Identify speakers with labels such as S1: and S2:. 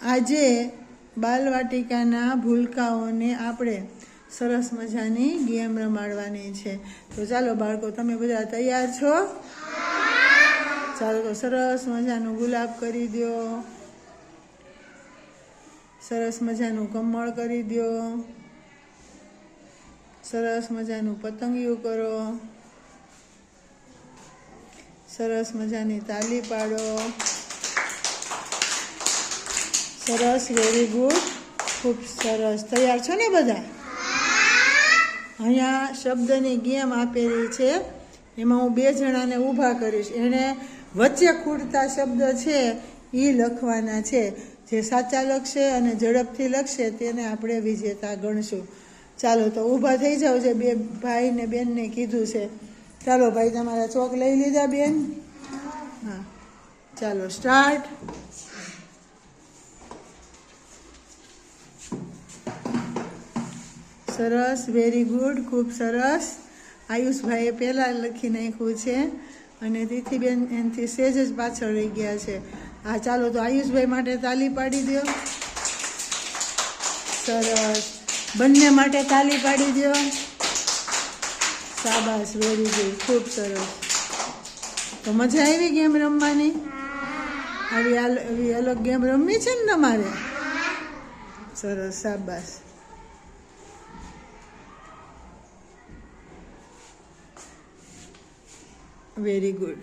S1: આજે બાલવાટિકાના ભૂલકાઓને આપણે સરસ મજાની ગેમ રમાડવાની છે. તો ચાલો બાળકો, તમે બધા તૈયાર છો? ચાલો તો સરસ મજાનું ગુલાબ કરી દો, સરસ મજાનું કમળ કરી દો, સરસ મજાનું પતંગિયું કરો, સરસ મજાની તાલી પાડો. સરસ, વેરી ગુડ, ખૂબ સરસ. તૈયાર છો ને બધા? અહીંયા શબ્દની ગેમ આપેલી છે, એમાં હું 2 જણાને ઊભા કરીશ. એને વચ્ચે ખૂટતા શબ્દ છે એ લખવાના છે. જે સાચા લખશે અને ઝડપથી લખશે તેને આપણે વિજેતા ગણશું. ચાલો તો ઊભા થઈ જાઓ. જે 2 ભાઈ ને બેનને કીધું છે. ચાલો ભાઈ, તમારા ચોક લઈ લીધા બેન? હા, ચાલો સ્ટાર્ટ. સરસ, વેરી ગુડ, ખૂબ સરસ. આયુષભાઈએ પહેલાં લખી નાખ્યું છે અને તિથિબેન એનાથી સહેજ જ પાછળ રહી ગયા છે. હા, ચાલો તો આયુષભાઈ માટે તાલી પાડી દો. સરસ, બંને માટે તાલી પાડી દો. શાબાશ, વેરી ગુડ, ખૂબ સરસ. તો મજા આવી ગેમ રમવાની? આવી અલગ ગેમ રમવી છે ને તમારે? સરસ, શાબાશ, વેરી ગુડ.